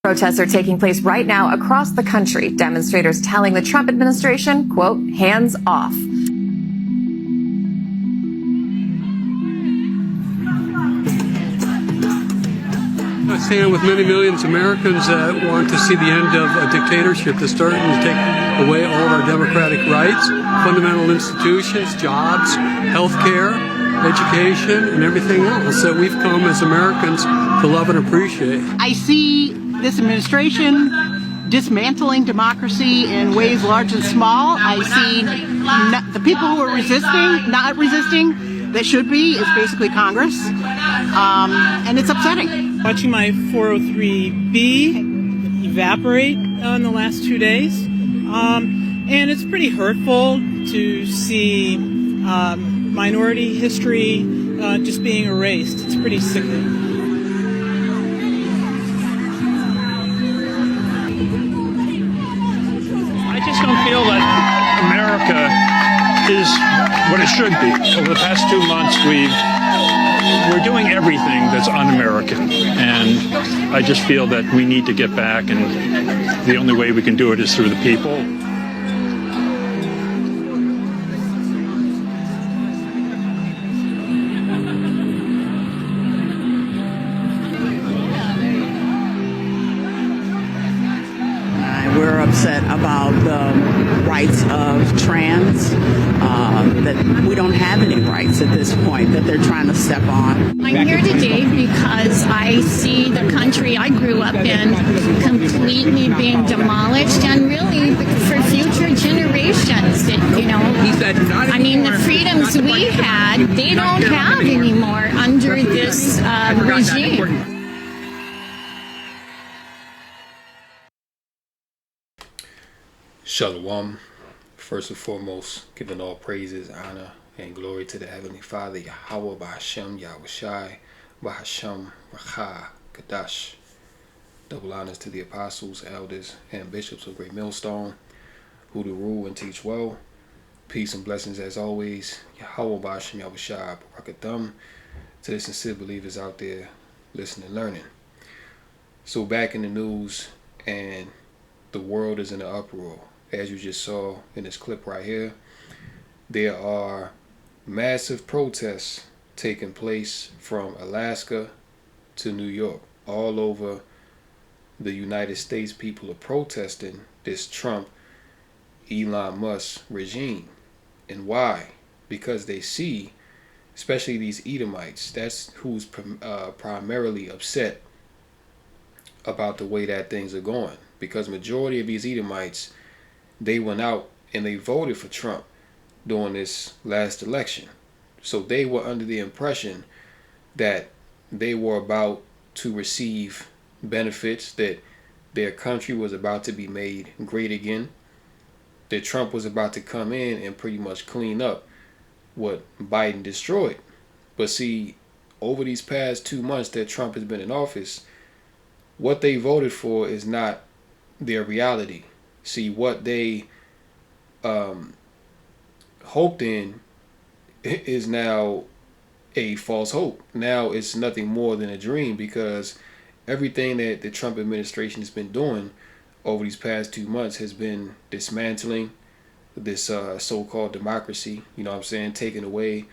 Protests are taking place right now across the country. Demonstrators telling the Trump administration, quote, hands off. I stand with many millions of Americans that want to see the end of a dictatorship that's starting to take away all of our democratic rights, fundamental institutions, jobs, health care, education, and everything else that we've come as Americans to love and appreciate. I see this administration dismantling democracy in ways large and small. I see the people who are resisting, not resisting, that should be, is basically Congress. And it's upsetting. Watching my 403B evaporate in the last 2 days. And it's pretty hurtful to see minority history just being erased. It's pretty sickening. I just don't feel that America is what it should be. Over the past 2 months, we're doing everything that's un-American, and I just feel that we need to get back, and the only way we can do it is through the people. We're upset about the rights of trans, that we don't have any rights at this point, that they're trying to step on. I'm here today because I see the country I grew up in completely being demolished, and really for future generations, I mean, the freedoms we had, they don't have anymore under this regime. Shalom. First and foremost, giving all praises, honor, and glory to the Heavenly Father, Yahweh, B'Hashem, Yahushai, B'Hashem, Racha, Kadash. Double honors to the apostles, elders, and bishops of Great Millstone, who do rule and teach well. Peace and blessings as always. Yahweh, B'Hashem, Yahushai, Barakatham, to the sincere believers out there listening and learning. So back in the news, and the world is in an uproar. As you just saw in this clip right here, there are massive protests taking place from Alaska to New York. All over the United States, people are protesting this Trump, Elon Musk regime. And why? Because they see, especially these Edomites, that's who's primarily upset about the way that things are going. Because majority of these Edomites, they went out and they voted for Trump during this last election. So they were under the impression that they were about to receive benefits, that their country was about to be made great again, that Trump was about to come in and pretty much clean up what Biden destroyed. But see, over these past 2 months that Trump has been in office, what they voted for is not their reality. See, what they hoped in is now a false hope. Now it's nothing more than a dream, because everything that the Trump administration has been doing over these past 2 months has been dismantling this so-called democracy. You know what I'm saying? Taking away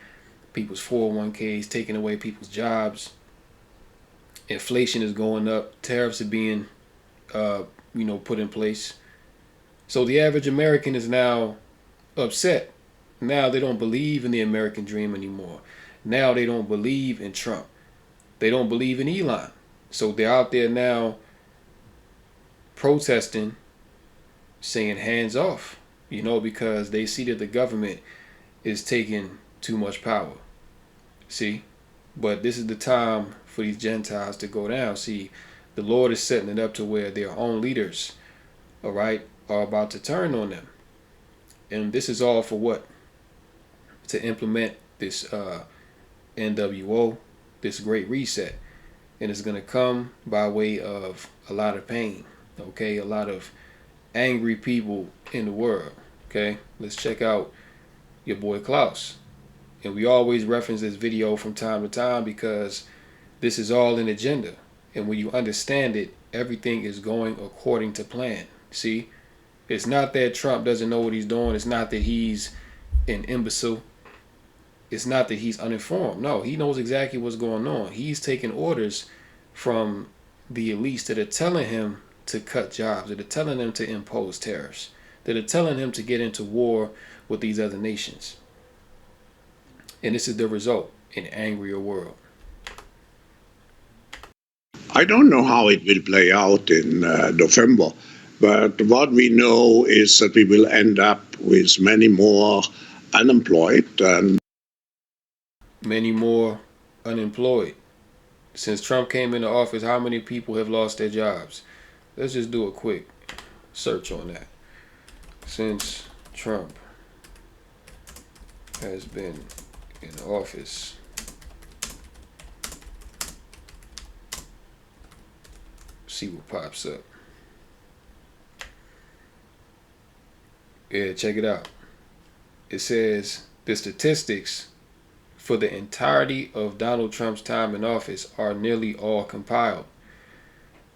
people's 401ks, taking away people's jobs. Inflation is going up. Tariffs are being put in place. So the average American is now upset. Now they don't believe in the American dream anymore. Now they don't believe in Trump. They don't believe in Elon. So they're out there now protesting, saying hands off, because they see that the government is taking too much power. See? But this is the time for these Gentiles to go down. See, the Lord is setting it up to where their own leaders, all right, are about to turn on them. And this is all for what? To implement this NWO, this great reset. And it's going to come by way of a lot of pain, okay? A lot of angry people in the world, okay? Let's check out your boy Klaus. And we always reference this video from time to time because this is all an agenda. And when you understand it, everything is going according to plan. See, it's not that Trump doesn't know what he's doing. It's not that he's an imbecile. It's not that he's uninformed. No, he knows exactly what's going on. He's taking orders from the elites that are telling him to cut jobs, that are telling him to impose tariffs, that are telling him to get into war with these other nations. And this is the result: an angrier world. I don't know how it will play out in November, but what we know is that we will end up with many more unemployed and many more unemployed. Since Trump came into office, how many people have lost their jobs? Let's just do a quick search on that. Since Trump has been in office, see what pops up. Yeah, check it out. It says the statistics for the entirety of Donald Trump's time in office are nearly all compiled.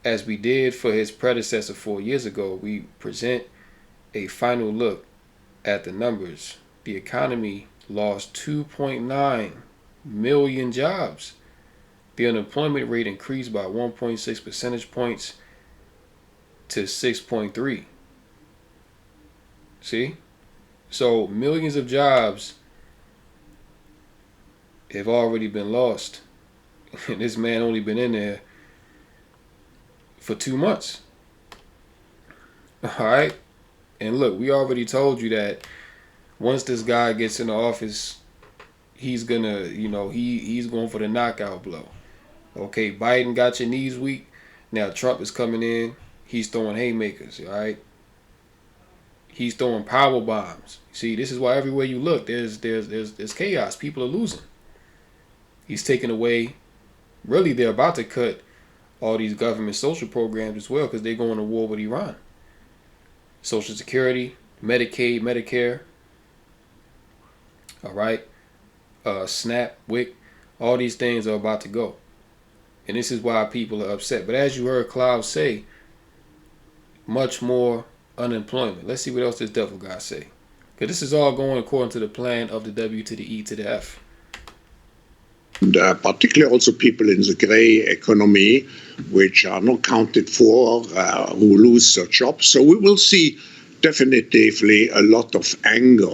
As we did for his predecessor 4 years ago, we present a final look at the numbers. The economy lost 2.9 million jobs. The unemployment rate increased by 1.6 percentage points to 6.3. See? So millions of jobs have already been lost. And this man only been in there for 2 months. All right? And look, we already told you that once this guy gets in the office, he's gonna, he's going for the knockout blow. Okay, Biden got your knees weak. Now Trump is coming in. He's throwing haymakers, all right? He's throwing power bombs. See, this is why everywhere you look, there's chaos. People are losing. He's taking away, really, they're about to cut all these government social programs as well because they're going to war with Iran. Social Security, Medicaid, Medicare, all right, SNAP, WIC, all these things are about to go. And this is why people are upset. But as you heard Cloud say, much more unemployment. Let's see what else this devil guy say. Because this is all going according to the plan of the W to the E to the F. And particularly also people in the gray economy, which are not counted for, who lose their jobs. So we will see definitively a lot of anger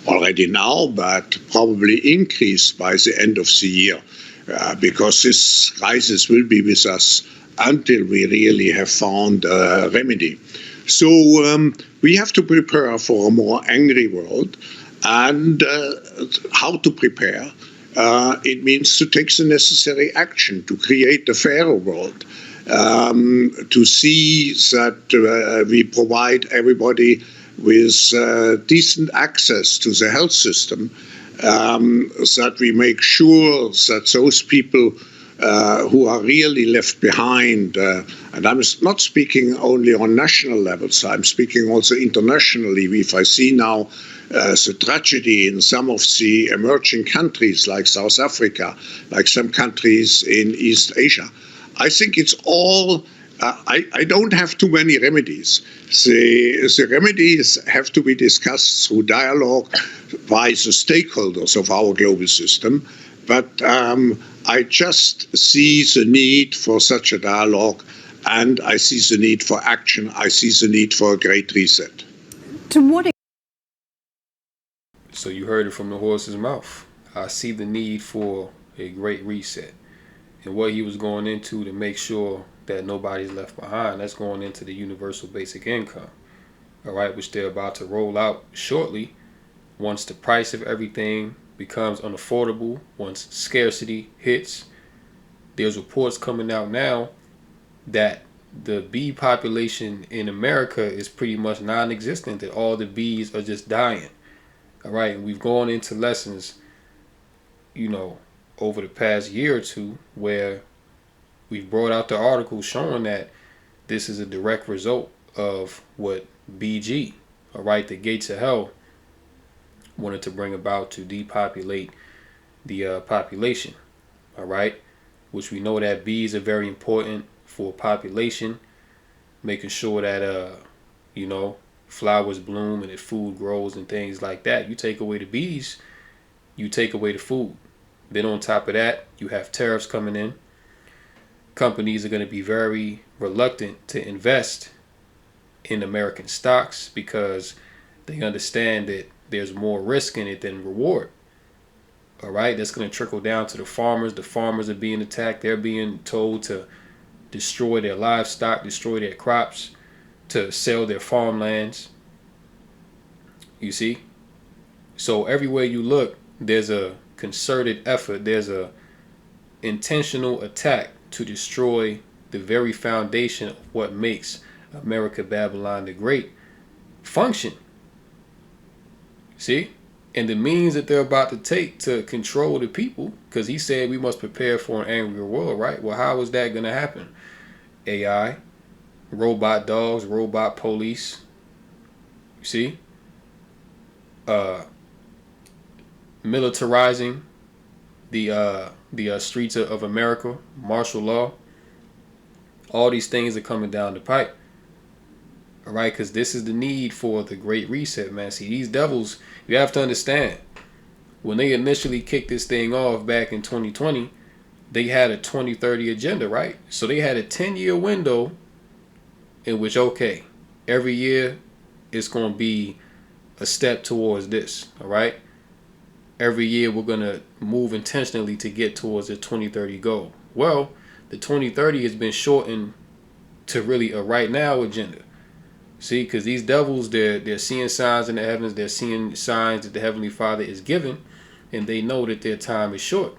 already now, but probably increase by the end of the year, because this crisis will be with us until we really have found a remedy. So we have to prepare for a more angry world. And how to prepare? It means to take the necessary action to create a fairer world, to see that we provide everybody with decent access to the health system, that we make sure that those people who are really left behind, and I'm not speaking only on national levels, I'm speaking also internationally. If I see now the tragedy in some of the emerging countries like South Africa, like some countries in East Asia, I think it's all, I don't have too many remedies. The remedies have to be discussed through dialogue by the stakeholders of our global system. But I just see the need for such a dialogue, and I see the need for action. I see the need for a great reset. To what So you heard it from the horse's mouth. I see the need for a great reset. And what he was going into to make sure that nobody's left behind, that's going into the universal basic income, all right, which they're about to roll out shortly once the price of everything becomes unaffordable, once scarcity hits. There's reports coming out now that the bee population in America is pretty much non-existent, that all the bees are just dying. All right, and we've gone into lessons, over the past year or two where we've brought out the articles showing that this is a direct result of what BG, all right, the gates of hell, wanted to bring about to depopulate the population, all right, which we know that bees are very important for population, making sure that you know, flowers bloom and that food grows and things like that. You take away the bees, you take away the food. Then on top of that, you have tariffs coming in. Companies are going to be very reluctant to invest in American stocks because they understand that there's more risk in it than reward. All right, that's going to trickle down to the farmers. The farmers are being attacked. They're being told to destroy their livestock, destroy their crops, to sell their farmlands. You see? So everywhere you look, there's a concerted effort. There's a intentional attack to destroy the very foundation of what makes America Babylon the Great function. See? And the means that they're about to take to control the people, because he said we must prepare for an angrier world, right? Well, how is that going to happen? AI, robot dogs, robot police. You see? Militarizing the streets of America, martial law. All these things are coming down the pipe. All right, because this is the need for the Great Reset, man. See, these devils, you have to understand, when they initially kicked this thing off back in 2020, they had a 2030 agenda, right? So they had a 10-year window in which, okay, every year it's going to be a step towards this, all right? Every year we're going to move intentionally to get towards the 2030 goal. Well, the 2030 has been shortened to really a right now agenda. See, because these devils, they're seeing signs in the heavens. They're seeing signs that the Heavenly Father is giving, and they know that their time is short.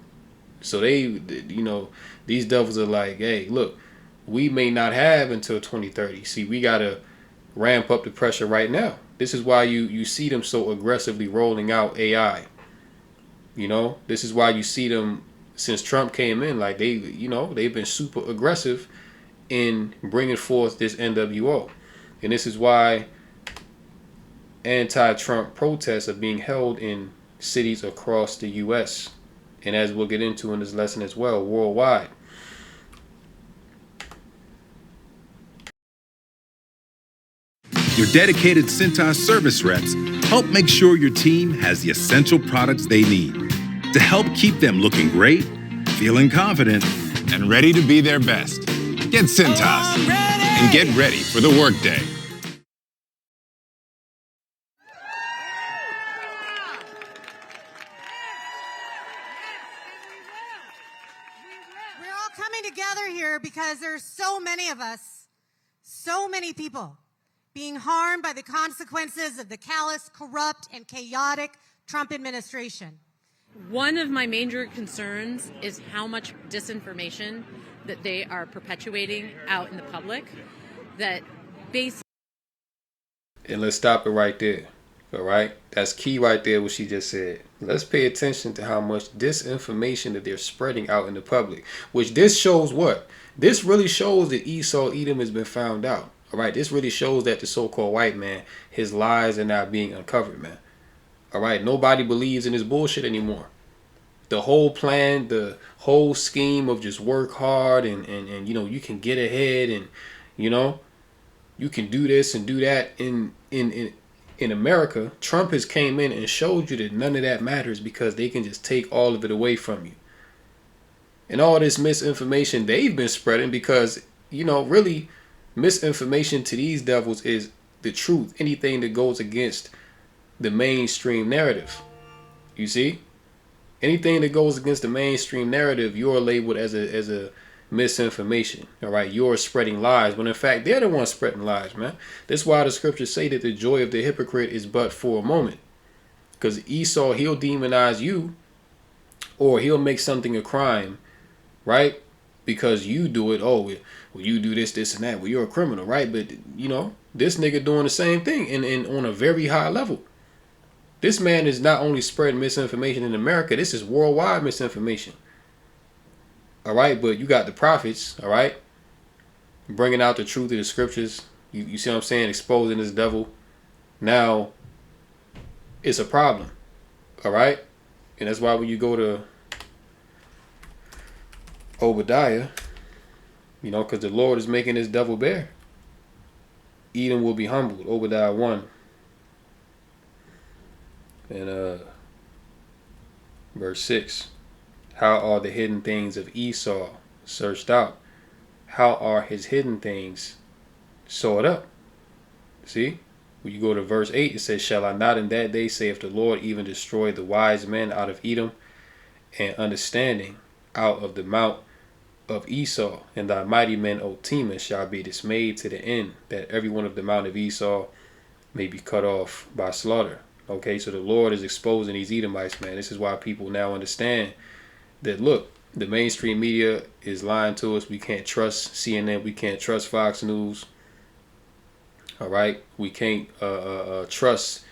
So they, you know, these devils are like, hey, look, we may not have until 2030. See, we got to ramp up the pressure right now. This is why you see them so aggressively rolling out AI. You know, this is why you see them since Trump came in, like they've been super aggressive in bringing forth this NWO. And this is why anti-Trump protests are being held in cities across the U.S. And as we'll get into in this lesson as well, worldwide. Your dedicated Cintas service reps help make sure your team has the essential products they need to help keep them looking great, feeling confident, and ready to be their best. Get Cintas and get ready for the workday. We're all coming together here because there's so many of us, so many people being harmed by the consequences of the callous, corrupt, and chaotic Trump administration. One of my major concerns is how much disinformation that they are perpetuating out in the public, that basically... And let's stop it right there. All right? That's key right there, what she just said. Let's pay attention to how much disinformation that they're spreading out in the public. Which this shows what? This really shows that Esau Edom has been found out. All right? This really shows that the so-called white man, his lies are not being uncovered, man. All right? Nobody believes in this bullshit anymore. The whole plan, the whole scheme of just work hard and you know, you can get ahead and, you know, you can do this and do that in America. Trump has came in and showed you that none of that matters because they can just take all of it away from you. And all this misinformation they've been spreading because, you know, really misinformation to these devils is the truth. Anything that goes against the mainstream narrative. You see? Anything that goes against the mainstream narrative, you're labeled as a misinformation. All right, you're spreading lies, when in fact they're the ones spreading lies, man. That's why the scriptures say that the joy of the hypocrite is but for a moment. Because Esau, he'll demonize you, or he'll make something a crime, right? Because you do it. Oh, well, you do this, this, and that. Well, you're a criminal, right? But you know, this nigga doing the same thing and on a very high level. This man is not only spreading misinformation in America, this is worldwide misinformation. All right, but you got the prophets, all right, bringing out the truth of the scriptures. You see what I'm saying? Exposing this devil. Now, it's a problem, all right? And that's why when you go to Obadiah, You know, because the Lord is making his devil bare. Edom will be humbled. Obadiah 1. And verse 6. How are the hidden things of Esau searched out? How are his hidden things sought up? See? When you go to verse 8, it says, Shall I not in that day, saith the Lord, even destroy the wise men out of Edom, and understanding out of the mount of Esau, and thy mighty men, O Tema, shall be dismayed to the end, that every one of the mount of Esau may be cut off by slaughter. Okay, so the Lord is exposing these Edomites, man. This is why people now understand that, look, the mainstream media is lying to us. We can't trust CNN. We can't trust Fox News. All right, we can't trust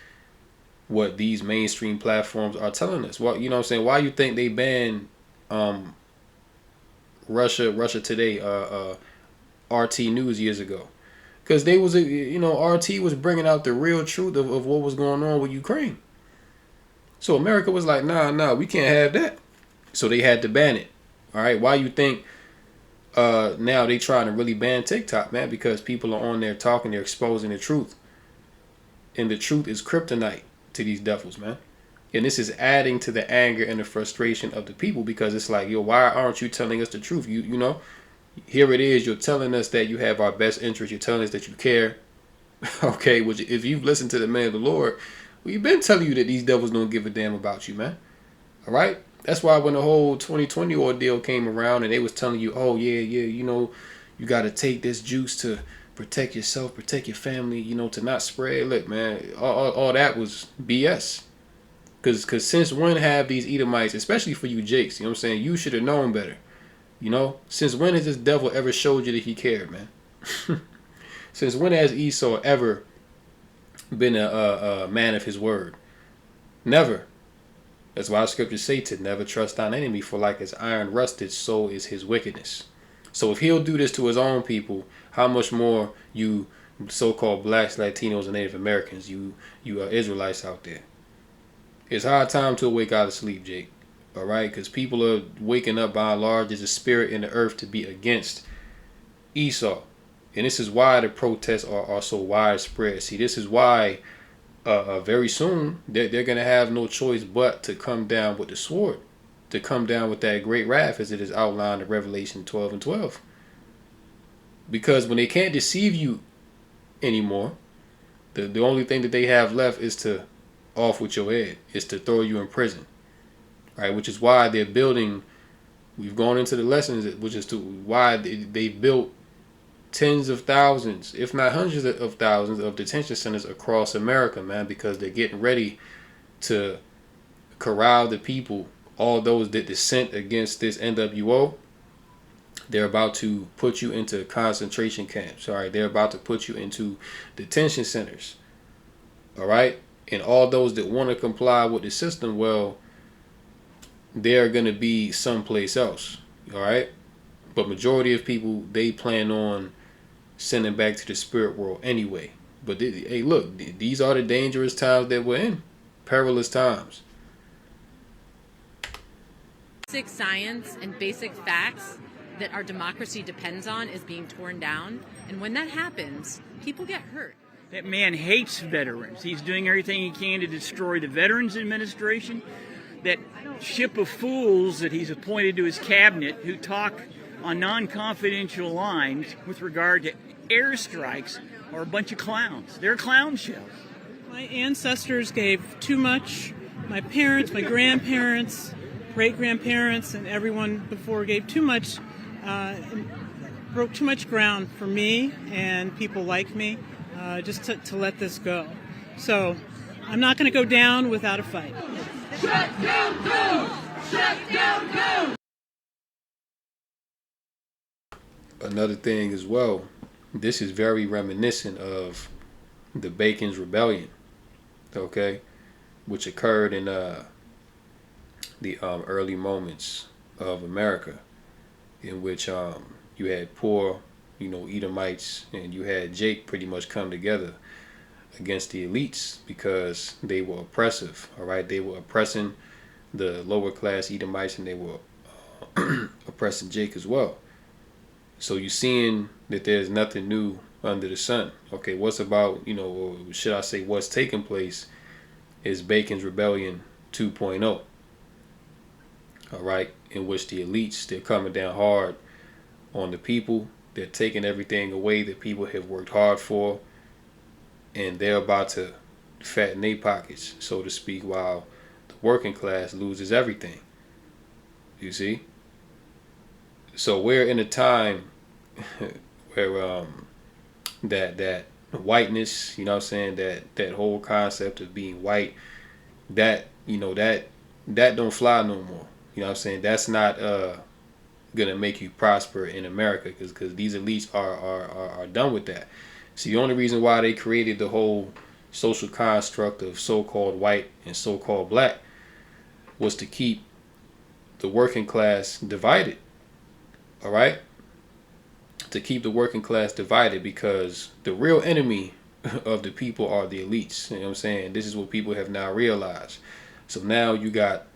what these mainstream platforms are telling us. Well, you know what I'm saying? Why you think they banned Russia Today, RT News years ago? Because they was, RT was bringing out the real truth of what was going on with Ukraine. So America was like, nah, we can't have that. So they had to ban it. All right, why you think now they trying to really ban TikTok, man? Because people are on there talking, they're exposing the truth. And the truth is kryptonite to these devils, man. And this is adding to the anger and the frustration of the people, because it's like, yo, why aren't you telling us the truth? You know, here it is. You're telling us that you have our best interest. You're telling us that you care. Okay, which if you've listened to the man of the Lord, we've been telling you that these devils don't give a damn about you, man. All right. That's why when the whole 2020 ordeal came around and they was telling you, oh, yeah, you know, you got to take this juice to protect yourself, protect your family, you know, to not spread. Look, man, all that was BS. Because since when have these Edomites, especially for you Jakes, you know what I'm saying, you should have known better. You know, since when has this devil ever showed you that he cared, man? Since when has Esau ever been a man of his word? Never. That's why the scriptures say to never trust thine enemy, for like as iron rusted, so is his wickedness. So if he'll do this to his own people, how much more you so-called blacks, Latinos, and Native Americans, you Israelites out there. It's hard time to wake out of sleep, Jake. All right? Because people are waking up by and large. There's a spirit in the earth to be against Esau. And this is why the protests are so widespread. See, this is why very soon they're going to have no choice but to come down with the sword. To come down with that great wrath as it is outlined in Revelation 12 and 12. Because when they can't deceive you anymore, the only thing that they have left is to off with your head, is to throw you in prison. Right, which is why they're building, we've gone into the lessons, which is to why they built tens of thousands, if not hundreds of thousands of detention centers across America, man, because they're getting ready to corral the people, all those that dissent against this NWO. They're about to put you into concentration camps. All right, they're about to put you into detention centers. All right, and all those that want to comply with the system, well, they're going to be someplace else. All right, but majority of people, they plan on sending back to the spirit world anyway. But hey, look, these are the dangerous times that we're in, perilous times. Basic science and basic facts that our democracy depends on is being torn down. And when that happens, people get hurt. That man hates veterans. He's doing everything he can to destroy the Veterans Administration. That ship of fools that he's appointed to his cabinet who talk on non-confidential lines with regard to airstrikes are a bunch of clowns. They're clown shows. My ancestors gave too much. My parents, my grandparents, great-grandparents, and everyone before gave too much, broke too much ground for me and people like me just to let this go. So I'm not going to go down without a fight. Shut down, go! Shut down, go! Another thing as well, this is very reminiscent of the Bacon's Rebellion, okay, which occurred in the early moments of America, in which you had poor, Edomites, and you had Jake pretty much come together against the elites because they were oppressive. All right, they were oppressing the lower class Edomites, and they were oppressing Jake as well. So you're seeing that there's nothing new under the sun. Okay, what's about, or should I say what's taking place is Bacon's Rebellion 2.0. All right, in which the elites, they're coming down hard on the people. They're taking everything away that people have worked hard for, and they're about to fatten their pockets, so to speak, while the working class loses everything. You see? So we're in a time where that whiteness, that whole concept of being white, that don't fly no more. That's not gonna make you prosper in America, because these elites are done with that. See, the only reason why they created the whole social construct of so-called white and so-called black was to keep the working class divided. All right? To keep the working class divided, because the real enemy of the people are the elites. You know what I'm saying? This is what people have now realized. So now you got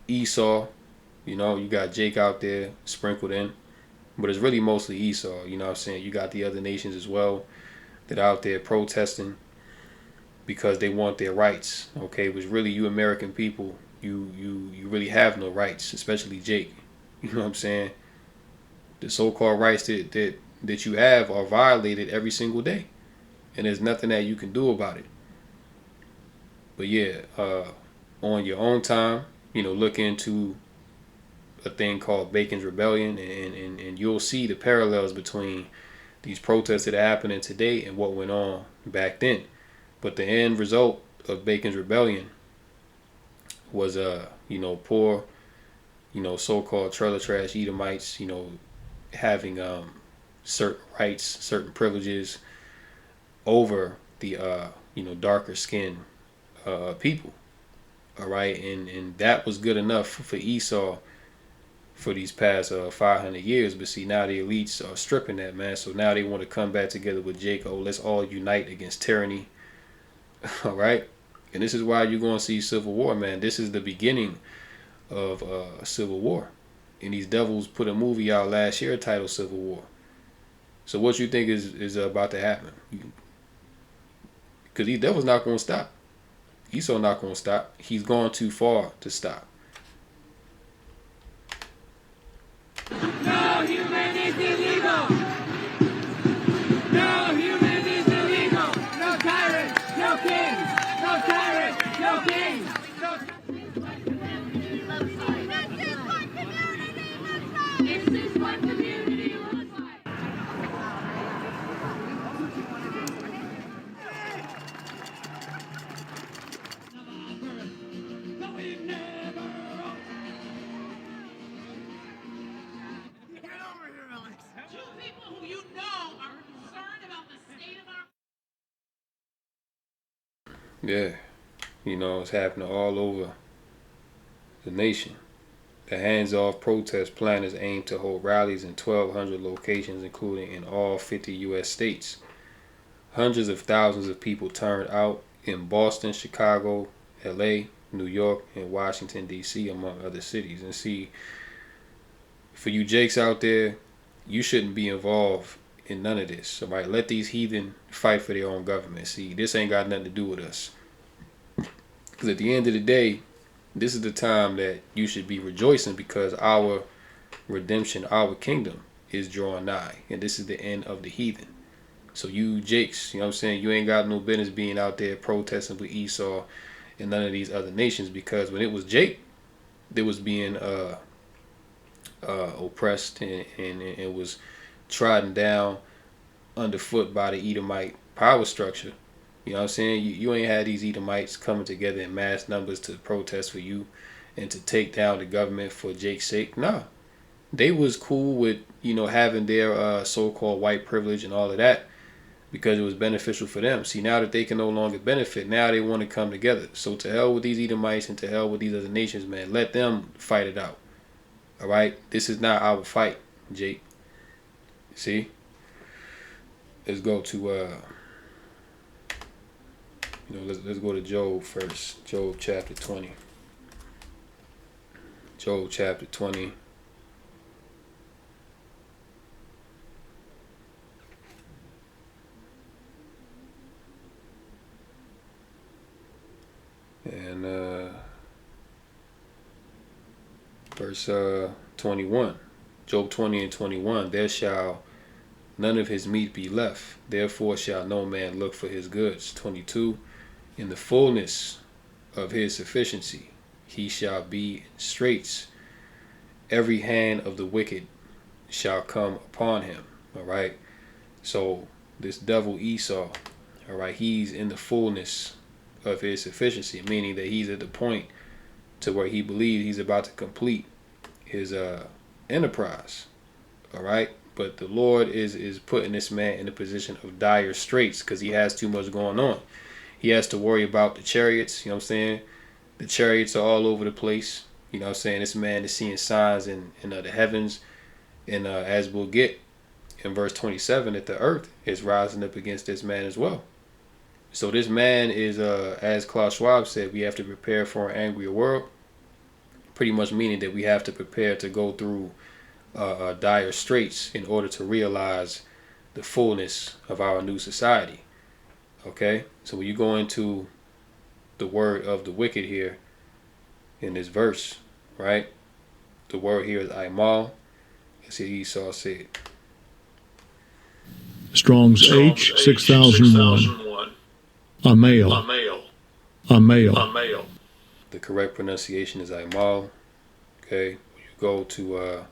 Esau, you got Jake out there sprinkled in, but it's really mostly Esau. You know what I'm saying? You got the other nations as well that are out there protesting because they want their rights. Okay, which really, you American people, you really have no rights, especially Jake. You know what I'm saying? The so-called rights that you have are violated every single day, and there's nothing that you can do about it. But yeah, on your own time, look into a thing called Bacon's Rebellion, and you'll see the parallels between these protests that are happening today and what went on back then. But the end result of Bacon's Rebellion was poor, so-called trailer trash Edomites, having certain rights, certain privileges over the darker skinned people. All right, and that was good enough for Esau for these past 500 years. But see, now the elites are stripping that, man. So now they want to come back together with Jake. Oh, let's all unite against tyranny. All right, and this is why you're going to see civil war, man. This is the beginning of a civil war. And these devils put a movie out last year titled Civil War. So what you think is about to happen? Because these devils not going to stop. Esau not going to stop. He's gone too far to stop. No human is illegal. No human is illegal. No tyrant, no king. No tyrant, no king. This is what community looks like. Yeah, it's happening all over the nation. The hands-off protest plan is aimed to hold rallies in 1,200 locations, including in all 50 U.S. states. Hundreds of thousands of people turned out in Boston, Chicago, L.A., New York, and Washington, D.C., among other cities. And see, for you Jakes out there, you shouldn't be involved in none of this. All right, let these heathen fight for their own government. See, this ain't got nothing to do with us. Because at the end of the day, this is the time that you should be rejoicing, because our redemption, our kingdom is drawing nigh. And this is the end of the heathen. So you Jakes, you know what I'm saying, you ain't got no business being out there protesting with Esau and none of these other nations, because when it was Jake that was being oppressed and was trodden down underfoot by the Edomite power structure, you know what I'm saying, you ain't had these Edomites coming together in mass numbers to protest for you and to take down the government for Jake's sake. Nah, they was cool with having their so-called white privilege and all of that, because it was beneficial for them. See, now that they can no longer benefit, now they want to come together. So to hell with these Edomites and to hell with these other nations, man. Let them fight it out. All right? This is not our fight, Jake. See? Let's go to, let's go to Job first. Job chapter 20. Job chapter 20. And verse 21, Job 20 and 21, there shall none of his meat be left, therefore shall no man look for his goods. 22, in the fullness of his sufficiency he shall be in straits, every hand of the wicked shall come upon him. All right, so this devil Esau, all right, he's in the fullness of his sufficiency, meaning that he's at the point to where he believes he's about to complete his enterprise. All right, but the Lord is putting this man in a position of dire straits because he has too much going on. He has to worry about the chariots, you know what I'm saying? The chariots are all over the place. You know what I'm saying? This man is seeing signs in the heavens. And as we'll get in verse 27, that the earth is rising up against this man as well. So this man is, as Klaus Schwab said, we have to prepare for an angrier world. Pretty much meaning that we have to prepare to go through dire straits in order to realize the fullness of our new society. Okay, so when you go into the word of the wicked here in this verse, right? The word here is Aimal. Let's see, Esau said. Strong's H 6001. A male. A male. The correct pronunciation is Aimal. Okay, when you go to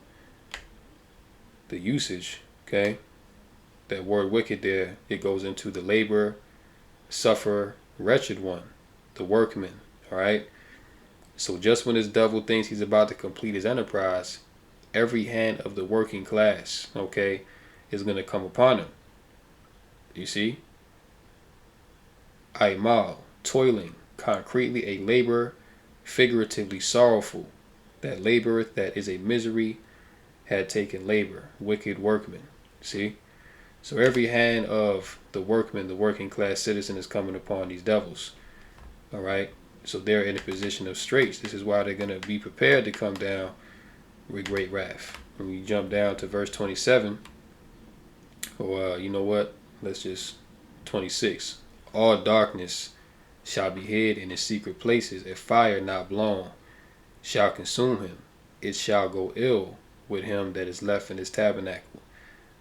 the usage, okay, that word wicked there, it goes into the laborer, sufferer, wretched one, the workman. All right, so just when this devil thinks he's about to complete his enterprise, every hand of the working class, okay, is going to come upon him. You see, Aimal, toiling, concretely a laborer, figuratively sorrowful, that laboreth, that is a misery, had taken labor, wicked workman. See, so every hand of the workman, the working class citizen, is coming upon these devils. All right, so they're in a position of straits. This is why they're going to be prepared to come down with great wrath. When we jump down to verse 27, or you know what, let's just 26. All darkness shall be hid in his secret places, a fire not blown shall consume him. It shall go ill with him that is left in his tabernacle.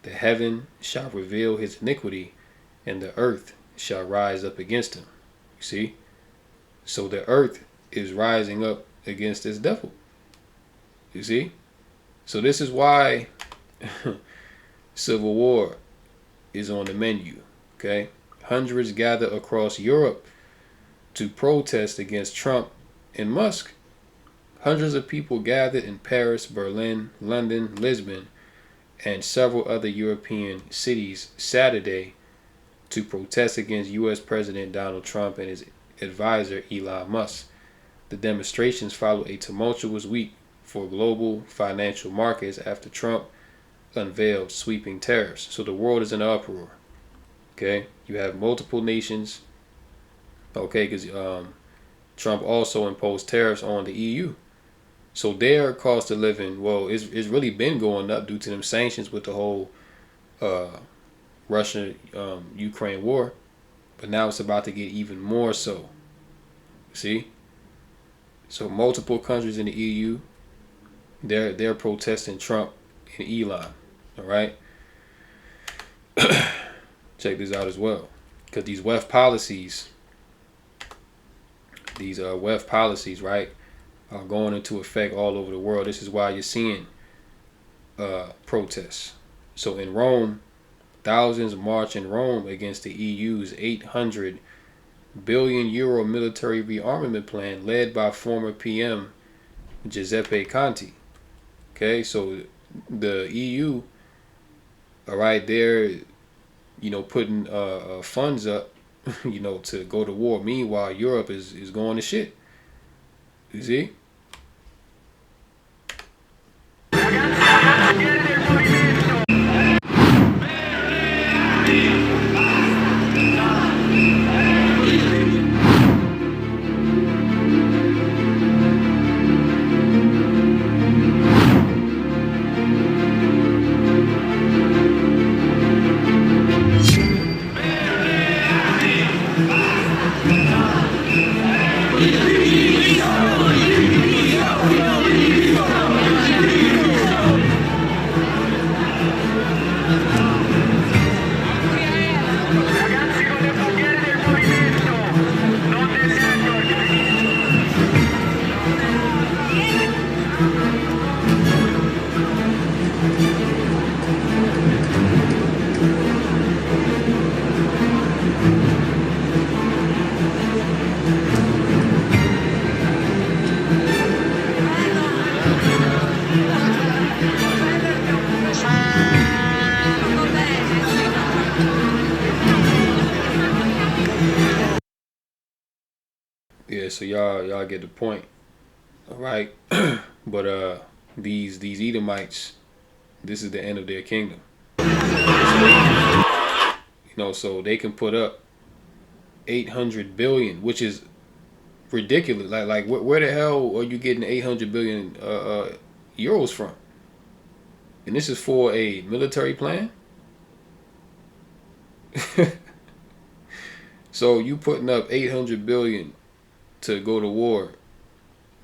The heaven shall reveal his iniquity, and the earth shall rise up against him. You see? So the earth is rising up against this devil. You see? So this is why civil war is on the menu. Okay? Hundreds gather across Europe to protest against Trump and Musk. Hundreds of people gathered in Paris, Berlin, London, Lisbon, and several other European cities Saturday to protest against U.S. President Donald Trump and his advisor Elon Musk. The demonstrations follow a tumultuous week for global financial markets after Trump unveiled sweeping tariffs. So the world is in an uproar. Okay, you have multiple nations. Okay, because Trump also imposed tariffs on the EU. So their cost of living, well, it's really been going up due to them sanctions with the whole Russia-Ukraine war. But now it's about to get even more so. See? So multiple countries in the EU, they're protesting Trump and Elon. All right? Check this out as well. Because these WEF policies, right, are going into effect all over the world. This is why you're seeing protests. So in Rome, thousands march in Rome against the EU's 800 billion euro military rearmament plan led by former PM Giuseppe Conte. Okay, so the EU, all right, they're, you know, putting funds up, you know, to go to war. Meanwhile, Europe is going to shit. You see? Yeah. Yeah, so y'all get the point. All right. But these Edomites, this is the end of their kingdom. So they can put up 800 billion, which is ridiculous. Like where the hell are you getting 800 billion euros from? And this is for a military plan? So you putting up 800 billion to go to war,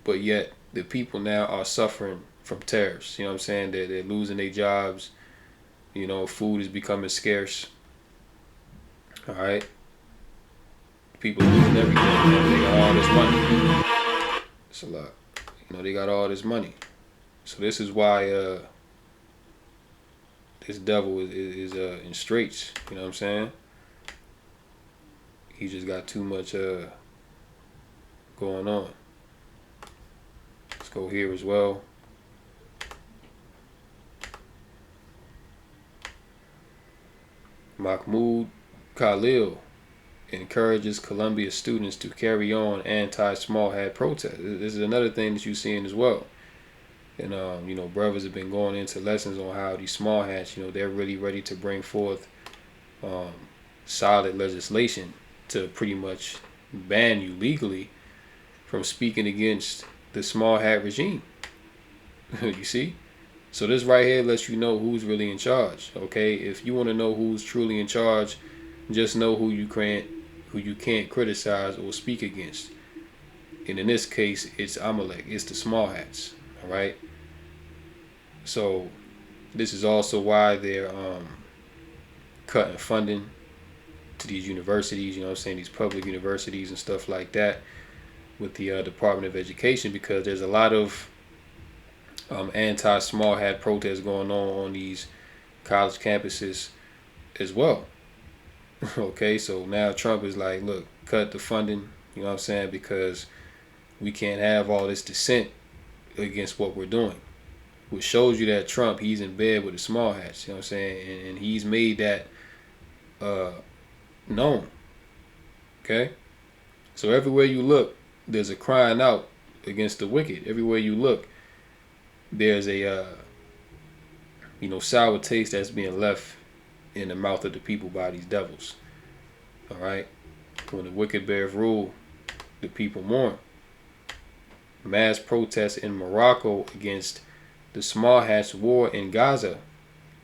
but yet the people now are suffering from tariffs. You know what I'm saying? They're losing their jobs. Food is becoming scarce. All right. People losing everything. They got all this money. It's a lot. They got all this money. So this is why this devil is in straits. You know what I'm saying? He just got too much going on. Let's go here as well. Mahmoud Khalil encourages Columbia students to carry on anti-small hat protests. This is another thing that you're seeing as well. And brothers have been going into lessons on how these small hats, they're really ready to bring forth solid legislation to pretty much ban you legally from speaking against the small hat regime. You see? So this right here lets you know who's really in charge. Okay, if you want to know who's truly in charge, just know who you can't criticize or speak against. And in this case, it's Amalek. It's the small hats. All right. So this is also why they're cutting funding to these universities. These public universities and stuff like that with the Department of Education, because there's a lot of anti-small hat protests going on these college campuses as well. Okay, so now Trump is like, look, cut the funding, because we can't have all this dissent against what we're doing. Which shows you that Trump, he's in bed with the small hats, and he's made that known. Okay, so everywhere you look, there's a crying out against the wicked. Everywhere you look, there's a sour taste that's being left in the mouth of the people by these devils. All right, when the wicked bear rule, the people mourn. Mass protests in Morocco against the small hats war in Gaza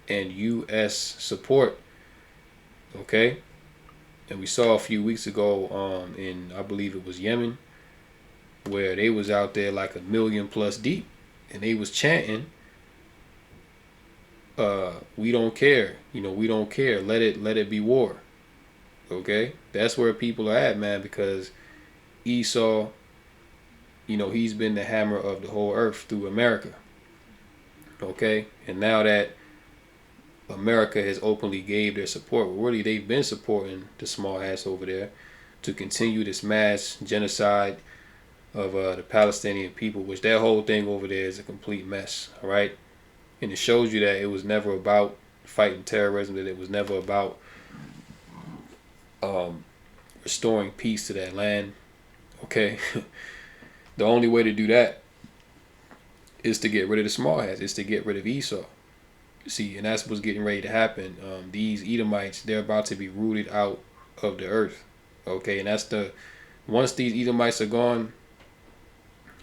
and U.S. support. Okay, and we saw a few weeks ago in, I believe it was Yemen, where they was out there like 1 million plus deep, and they was chanting, we don't care, we don't care, let it be war. Okay, that's where people are at, man, because Esau, he's been the hammer of the whole earth through America. Okay, and now that America has openly gave their support, well, really they've been supporting the small hats over there to continue this mass genocide of the Palestinian people, which that whole thing over there is a complete mess. All right, and it shows you that it was never about fighting terrorism, that it was never about restoring peace to that land. Okay, the only way to do that is to get rid of the small hats, is to get rid of Esau. See, and that's what's getting ready to happen. These Edomites, they're about to be rooted out of the earth. Okay, and once these Edomites are gone,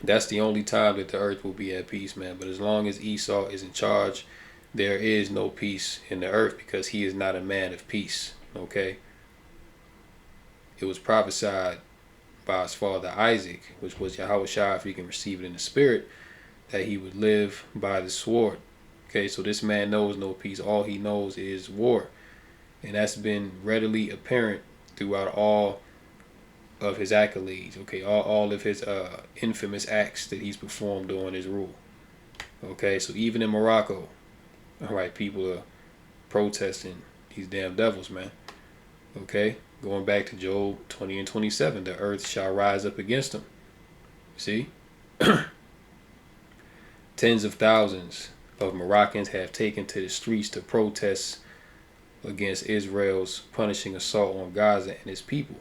that's the only time that the earth will be at peace, man. But as long as Esau is in charge, there is no peace in the earth, because he is not a man of peace. Okay, it was prophesied by his father Isaac, which was Yahushua, if you can receive it in the spirit, that he would live by the sword. Okay, so this man knows no peace. All he knows is war. And that's been readily apparent throughout all of his accolades. Okay, all of his infamous acts that he's performed during his rule. Okay, so even in Morocco, all right, people are protesting these damn devils, man. Okay, going back to Job 20 and 27, the earth shall rise up against them. See? Tens of thousands of Moroccans have taken to the streets to protest against Israel's punishing assault on Gaza and its people,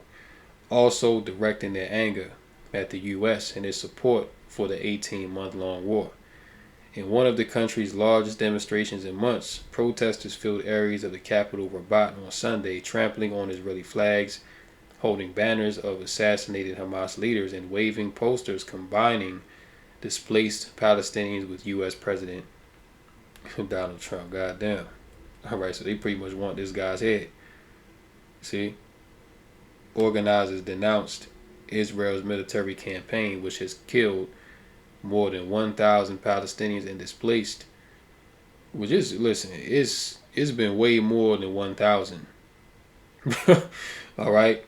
also directing their anger at the U.S. and its support for the 18-month-long war. In one of the country's largest demonstrations in months, protesters filled areas of the capital Rabat on Sunday, trampling on Israeli flags, holding banners of assassinated Hamas leaders, and waving posters combining displaced Palestinians with U.S. President Donald Trump. Goddamn. All right, so they pretty much want this guy's head. See? Organizers denounced Israel's military campaign, which has killed more than 1,000 Palestinians and displaced, which is, listen, it's been way more than 1,000. All right?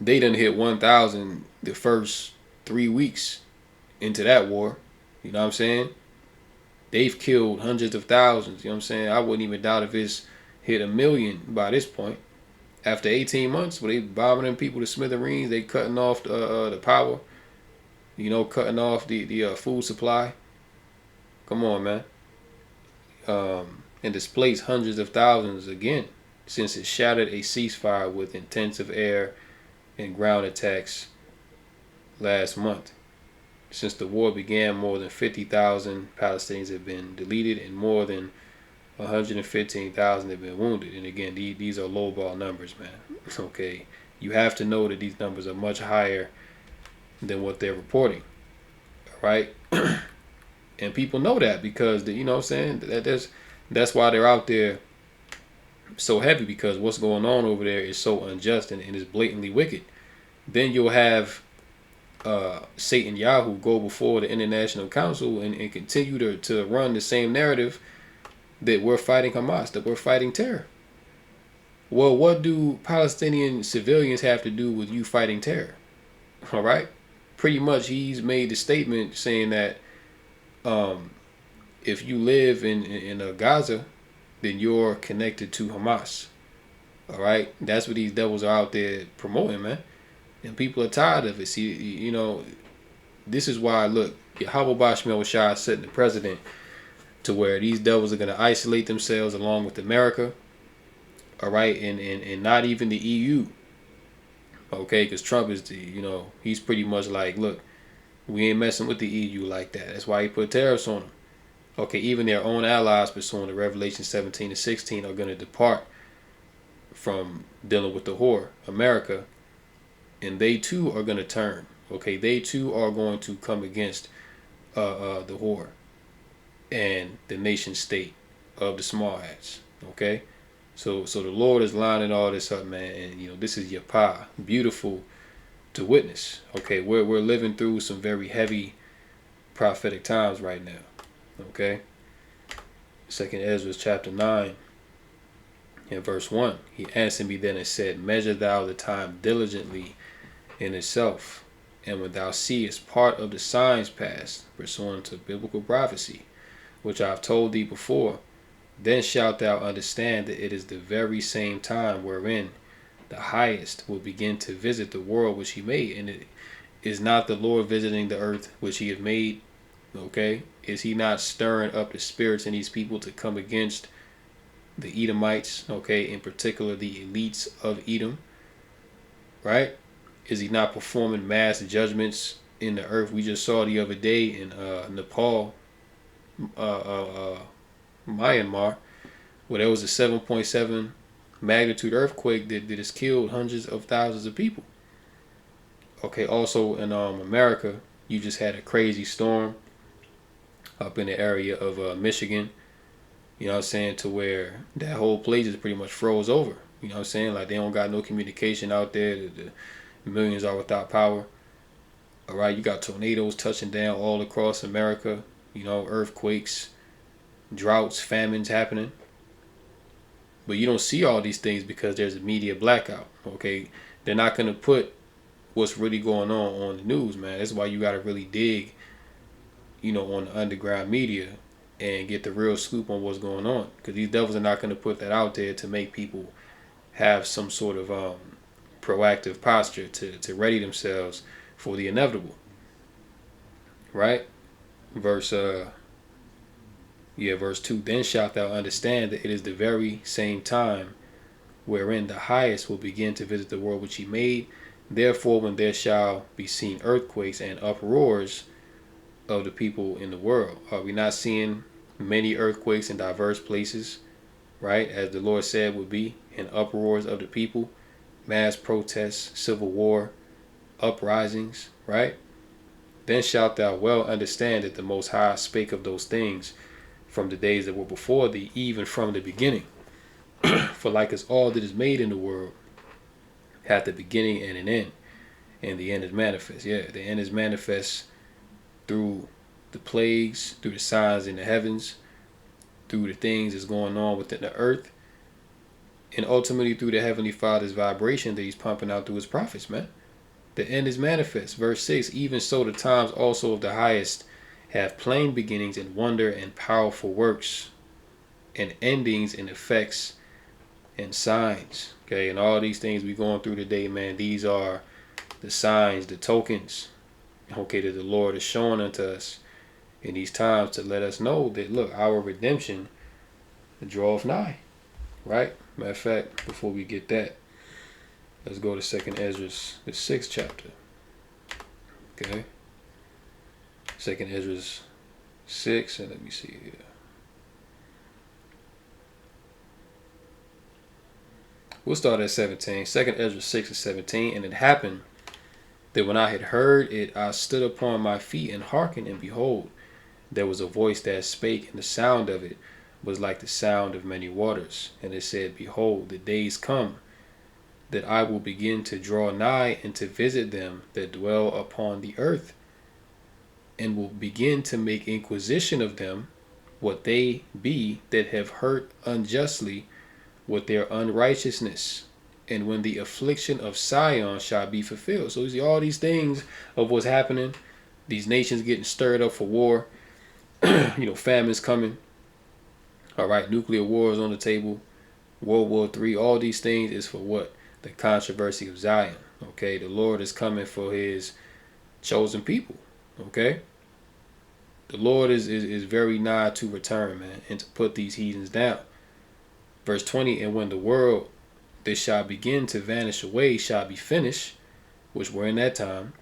They done hit 1,000 the first 3 weeks into that war. You know what I'm saying? They've killed hundreds of thousands. You know what I'm saying? I wouldn't even doubt if it's hit 1 million by this point. After 18 months, where they bombing them people to smithereens, they cutting off the power, you know, cutting off the food supply. Come on, man. And displaced hundreds of thousands again since it shattered a ceasefire with intensive air and ground attacks last month. Since the war began, more than 50,000 Palestinians have been deleted and more than 115,000 have been wounded. And again, these are lowball numbers, man. Okay, you have to know that these numbers are much higher than what they're reporting. All right, and people know that because you know what I'm saying, that's why they're out there so heavy, because what's going on over there is so unjust and is blatantly wicked. Then you'll have Satan Yahoo go before the International Council and continue to run the same narrative that we're fighting Hamas, that we're fighting terror. Well, what do Palestinian civilians have to do with you fighting terror? All right? Pretty much he's made the statement saying that if you live in Gaza, then you're connected to Hamas. All right? That's what these devils are out there promoting, man. And people are tired of it. See, you know, this is why, look, Yahweh Bashmel Shah setting the precedent to where these devils are going to isolate themselves along with America. All right? And not even the EU. Okay? Because Trump is, you know, he's pretty much like, look, we ain't messing with the EU like that. That's why he put tariffs on them. Okay, even their own allies pursuing the Revelation 17 and 16 are going to depart from dealing with the whore, America. And they too are going to turn. Okay, they too are going to come against the whore and the nation state of the small hats. Okay, so the Lord is lining all this up, man. And you know, this is Yapa, beautiful to witness. Okay, we're living through some very heavy prophetic times right now. Okay, 2nd Ezra chapter 9 and verse 1. He answered me then and said, measure thou the time diligently in itself, and when thou seest part of the signs past, pursuant to biblical prophecy, which I have told thee before, then shalt thou understand that it is the very same time wherein the highest will begin to visit the world which he made. And it is not the Lord visiting the earth which he had made. Okay, is he not stirring up the spirits in these people to come against the Edomites? Okay, in particular the elites of Edom. Right? Is he not performing mass judgments in the earth? We just saw the other day in Nepal, Myanmar, where there was a 7.7 magnitude earthquake that has killed hundreds of thousands of people. Okay, also in America, you just had a crazy storm up in the area of Michigan, you know what I'm saying, to where that whole place is pretty much froze over. You know what I'm saying? Like, they don't got no communication out there. The millions are without power. All right, you got tornadoes touching down all across America, you know, earthquakes, droughts, famines happening. But you don't see all these things because there's a media blackout. Okay, they're not going to put what's really going on the news, man. That's why you got to really dig, you know, on the underground media and get the real scoop on what's going on, because these devils are not going to put that out there to make people have some sort of proactive posture to ready themselves for the inevitable. Right? Verse 2. Then shalt thou understand that it is the very same time wherein the highest will begin to visit the world which he made, Therefore, when there shall be seen earthquakes and uproars of the people in the world. Are we not seeing many earthquakes in diverse places, right? As the Lord said would be, and uproars of the people, mass protests, civil war, uprisings, right? Then shalt thou well understand that the Most High spake of those things from the days that were before thee, even from the beginning. For like as all that is made in the world hath a beginning and an end, and the end is manifest. Yeah, the end is manifest through the plagues, through the signs in the heavens, through the things that's going on within the earth, and ultimately through the Heavenly Father's vibration that he's pumping out through his prophets, man. The end is manifest. Verse 6, even so the times also of the highest have plain beginnings and wonder and powerful works, and endings and effects and signs. Okay, and all these things we going through today, man, these are the signs, the tokens, okay, that the Lord is showing unto us in these times to let us know that, look, our redemption draweth nigh, right? Matter of fact, before we get that, let's go to 2nd Ezra, the 6th chapter. Okay, 2nd Ezra 6, and let me see here. We'll start at 17. 2nd Ezra 6 and 17. And it happened that when I had heard it, I stood upon my feet and hearkened, and behold, there was a voice that spake, and the sound of it was like the sound of many waters. And it said, behold, the days come that I will begin to draw nigh and to visit them that dwell upon the earth, and will begin to make inquisition of them, what they be that have hurt unjustly with their unrighteousness, and when the affliction of Sion shall be fulfilled. So you see all these things of what's happening, these nations getting stirred up for war, famines coming, all right, nuclear wars on the table, World War III, all these things is for what? The controversy of Zion. Okay, the Lord is coming for his chosen people. Okay, the Lord is very nigh to return, man, and to put these heathens down. Verse 20, and when the world that shall begin to vanish away shall be finished, which were in that time,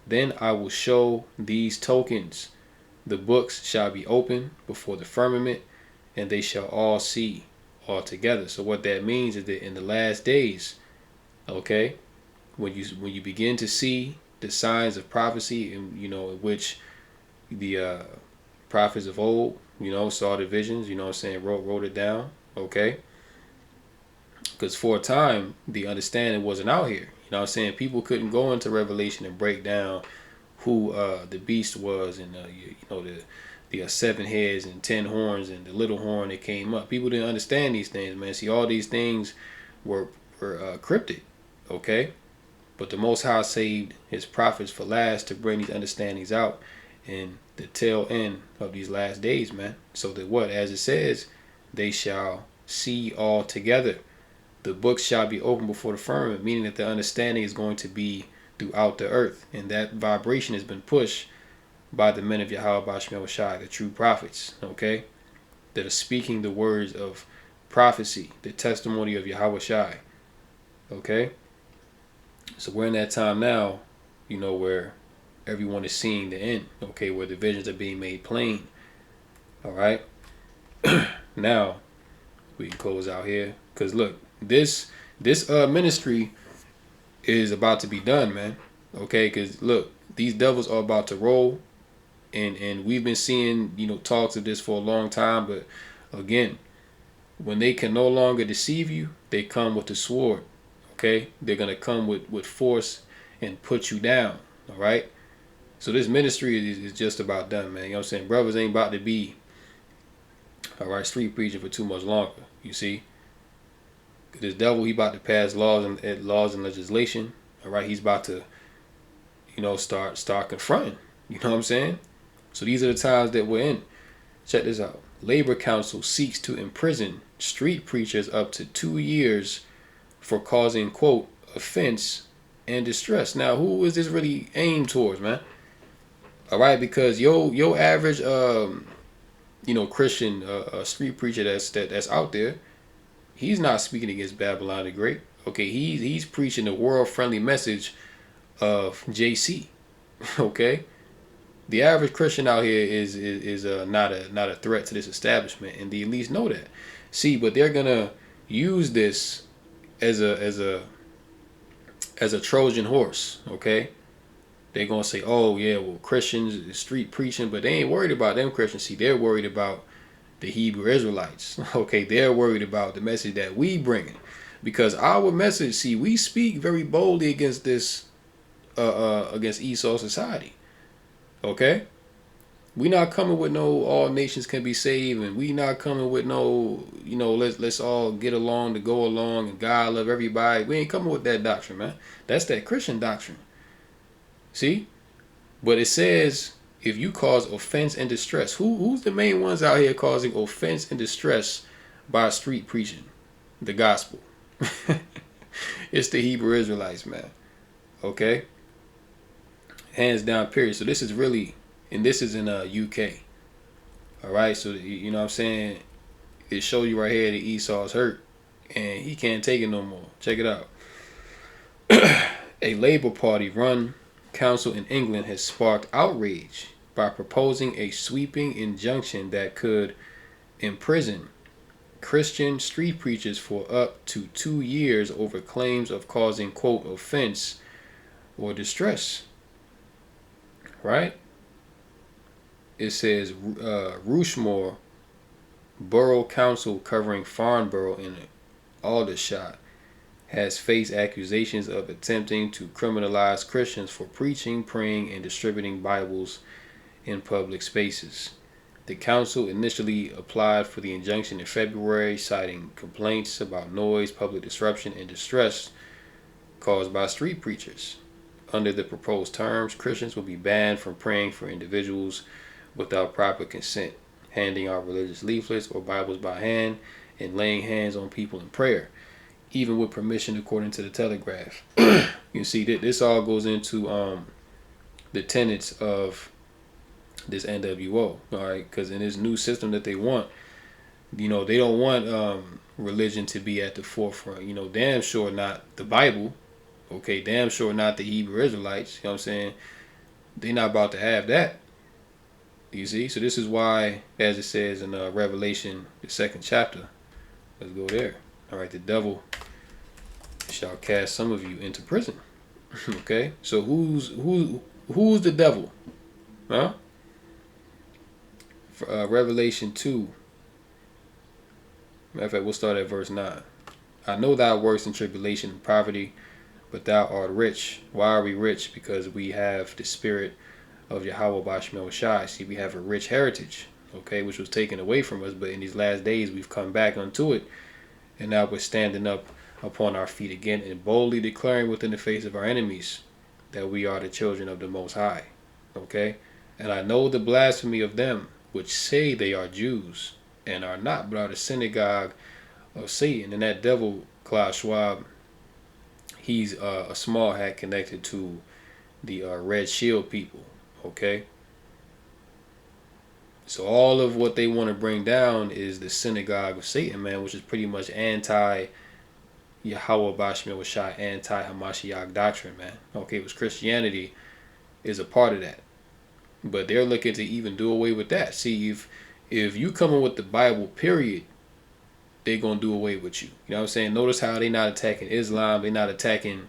then I will show these tokens. The books shall be opened before the firmament, and they shall all see all together. So what that means is that in the last days, okay, when you begin to see the signs of prophecy, in which the prophets of old, saw the visions, wrote it down, okay. Because for a time, the understanding wasn't out here. People couldn't go into Revelation and break down who the beast was, and the 7 heads and 10 horns and the little horn that came up. People didn't understand these things, man. See, all these things were cryptic, okay? But the Most High saved his prophets for last to bring these understandings out in the tail end of these last days, man. So that what? As it says, they shall see all together. The books shall be opened before the firmament, meaning that the understanding is going to be throughout the earth. And that vibration has been pushed by the men of Yahweh Bashmel Shai, the true prophets, okay? That are speaking the words of prophecy, the testimony of Yahweh Shai, okay? So we're in that time now, where everyone is seeing the end, okay? Where the visions are being made plain, all right? Now, we can close out here. Because look, this ministry is about to be done, man. Okay, because look, these devils are about to roll, and we've been seeing talks of this for a long time. But again, when they can no longer deceive you, they come with the sword. Okay, they're gonna come with force and put you down. All right. So this ministry is just about done, man. You know what I'm saying? Brothers ain't about to be, all right, street preaching for too much longer. You see. This devil, he about to pass laws and legislation. All right, he's about to, start confronting. You know what I'm saying? So these are the times that we're in. Check this out. Labor Council seeks to imprison street preachers up to 2 years for causing, quote, offense and distress. Now, who is this really aimed towards, man? All right, because your average, Christian street preacher that's out there, he's not speaking against Babylon the Great. Okay, he's preaching a world-friendly message of JC. Okay, the average Christian out here is not a threat to this establishment, and the elites know that. See, but they're gonna use this as a Trojan horse. Okay, they're gonna say, oh yeah, well, Christians street preaching, but they ain't worried about them Christians. See, they're worried about the Hebrew Israelites. Okay, they're worried about the message that we bring, because our message, see, we speak very boldly against this, against Esau society. Okay, we not coming with no all nations can be saved, and we not coming with no, let's all get along to go along and God love everybody. We ain't coming with that doctrine, man. That's that Christian doctrine. See, but it says, if you cause offense and distress, who's the main ones out here causing offense and distress by street preaching the gospel? It's the Hebrew Israelites, man. Okay, hands down, period. So this is really, and this is in UK. All right, so you know what I'm saying, it shows you right here that Esau's hurt and he can't take it no more. Check it out. A Labour Party run council in England has sparked outrage by proposing a sweeping injunction that could imprison Christian street preachers for up to 2 years over claims of causing, quote, offense or distress. Right? It says Rushmore Borough Council, covering Farnborough in Aldershot, has faced accusations of attempting to criminalize Christians for preaching, praying, and distributing Bibles in public spaces. The council initially applied for the injunction in February, citing complaints about noise, public disruption, and distress caused by street preachers. Under the proposed terms, Christians will be banned from praying for individuals without proper consent, handing out religious leaflets or Bibles by hand, and laying hands on people in prayer, even with permission, according to the Telegraph. You see, this all goes into the tenets of this NWO, all right? Because in this new system that they want, they don't want religion to be at the forefront. Damn sure not the Bible. Okay, damn sure not the Hebrew Israelites. You know what I'm saying? They're not about to have that. You see? So this is why, as it says in Revelation, the 2nd chapter, let's go there. All right, the devil shall cast some of you into prison. Okay, so who's the devil? Huh? Revelation 2. Matter of fact, we'll start at verse 9. I know thou workest in tribulation and poverty, but thou art rich. Why are we rich? Because we have the spirit of Yahweh Bashmel Shai. See, we have a rich heritage, okay, which was taken away from us, but in these last days we've come back unto it, and now we're standing up upon our feet again and boldly declaring within the face of our enemies that we are the children of the Most High. Okay, and I know the blasphemy of them which say they are Jews and are not, but are the synagogue of Satan. And that devil, Klaus Schwab, he's a small hat connected to the Red Shield people. Okay, so all of what they want to bring down is the synagogue of Satan, man, which is pretty much anti Yahweh Bashmil Shai, anti Hamashiach doctrine, man. Okay, which Christianity is a part of that, but they're looking to even do away with that. See, if you come in with the Bible, period, they're gonna do away with you. You know what I'm saying? Notice how they're not attacking Islam, they're not attacking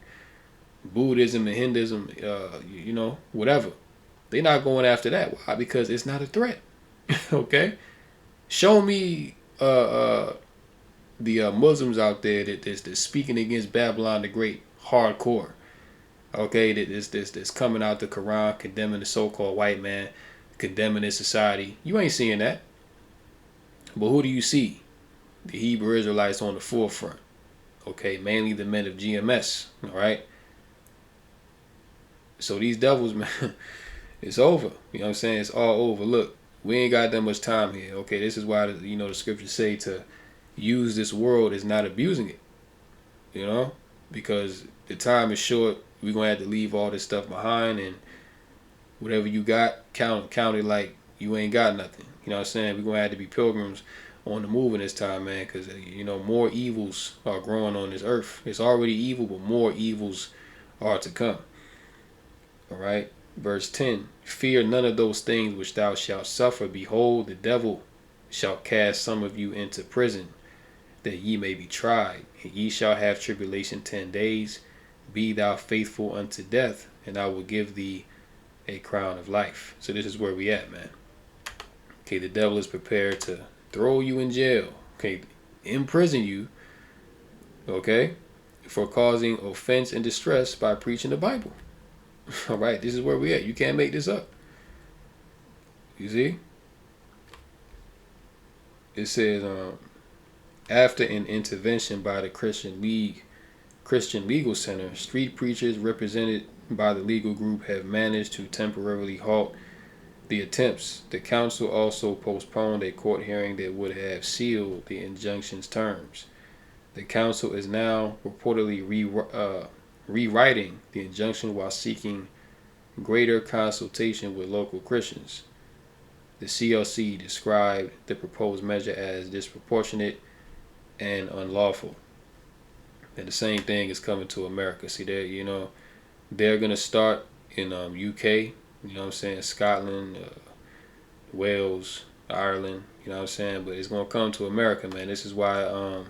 Buddhism and Hinduism, whatever. They're not going after that. Why? Because it's not a threat. Okay, show me the Muslims out there that's speaking against Babylon the Great hardcore. Okay, that's coming out the Quran, condemning the so-called white man, condemning this society. You ain't seeing that. But who do you see? The Hebrew Israelites on the forefront. Okay, mainly the men of GMS. All right. So these devils, man, it's over. You know what I'm saying? It's all over. Look, we ain't got that much time here. Okay, this is why the scriptures say to use this world is not abusing it. Because the time is short. We're gonna have to leave all this stuff behind, and whatever you got, count it like you ain't got nothing. You know what I'm saying? We're gonna have to be pilgrims on the move in this time, man, because more evils are growing on this earth. It's already evil, but more evils are to come. All right. Verse 10. Fear none of those things which thou shalt suffer. Behold, the devil shall cast some of you into prison, that ye may be tried. And ye shall have tribulation 10 days. Be thou faithful unto death, and I will give thee a crown of life. So this is where we at, man. Okay, the devil is prepared to throw you in jail. Okay, imprison you. Okay, for causing offense and distress by preaching the Bible. All right, this is where we at. You can't make this up. You see? It says, after an intervention by the Christian Legal Center, street preachers represented by the legal group have managed to temporarily halt the attempts. The council also postponed a court hearing that would have sealed the injunction's terms. The council is now reportedly rewriting the injunction while seeking greater consultation with local Christians. The CLC described the proposed measure as disproportionate and unlawful. And the same thing is coming to America. See, they're going to start in UK, you know what I'm saying, Scotland, Wales, Ireland, you know what I'm saying, but it's going to come to America, man. This is why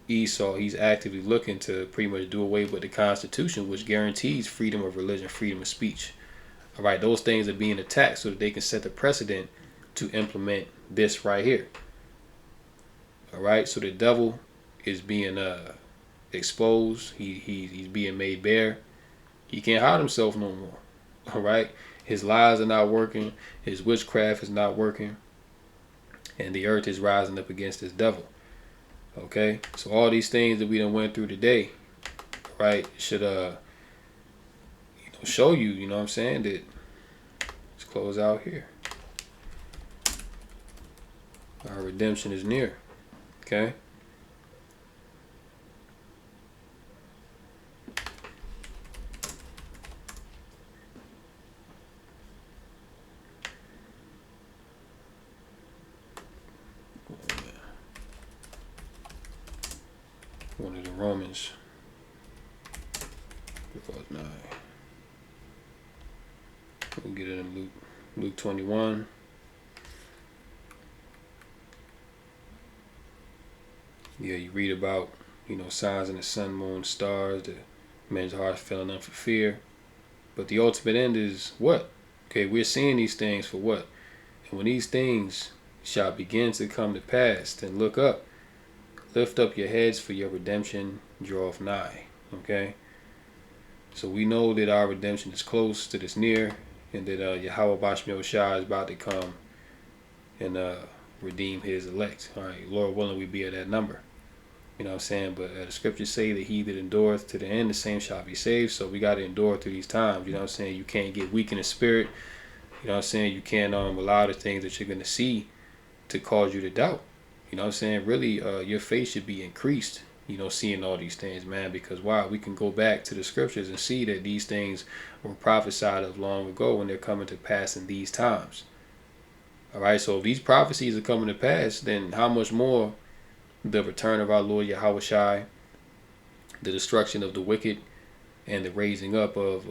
Esau, he's actively looking to pretty much do away with the Constitution, which guarantees freedom of religion, freedom of speech. All right, those things are being attacked so that they can set the precedent to implement this right here. All right, so the devil is being exposed. He's being made bare. He can't hide himself no more. All right, his lies are not working. His witchcraft is not working, and the earth is rising up against this devil. Okay, so all these things that we done went through today, right, should show you, you know what I'm saying, that let's close out here. Our redemption is near. Okay. One of the Romans. Because 9. We'll get it in Luke 21. Yeah, you read about, signs in the sun, moon, stars, the men's hearts filling up for fear. But the ultimate end is what? Okay, we're seeing these things for what? And when these things shall begin to come to pass, then look up. Lift up your heads, for your redemption draweth nigh. Okay? So we know that our redemption is close, that it's near, and that Yahweh Bashmil Shah is about to come and redeem his elect. All right, Lord willing, we be at that number. You know what I'm saying? But the scriptures say that he that endureth to the end, the same shall be saved. So we got to endure through these times. You know what I'm saying? You can't get weak in the spirit. You know what I'm saying? You can't allow the things that you're going to see to cause you to doubt. You know what I'm saying? Really, your faith should be increased, seeing all these things, man. Because why? We can go back to the scriptures and see that these things were prophesied of long ago when they're coming to pass in these times. All right, so if these prophecies are coming to pass, then how much more the return of our Lord Yahweh Shai, the destruction of the wicked, and the raising up of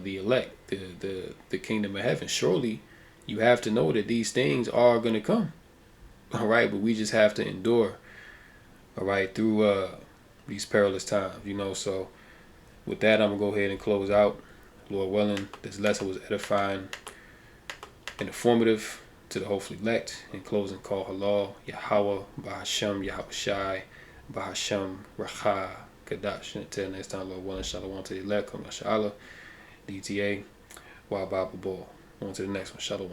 the elect, the kingdom of heaven. Surely you have to know that these things are going to come. All right, but we just have to endure, all right, through these perilous times, So with that, I'm going to go ahead and close out. Lord willing, this lesson was edifying and informative to the hopefully elect. In closing, call halal, Yahweh, Bahashem, Yahweh Shai, Bahashem, Racha, Kadash. Until next time, Lord willing, Shalom to the elect, Come Yashala, DTA, Wa Baba Ball. On to the next one, Shalom.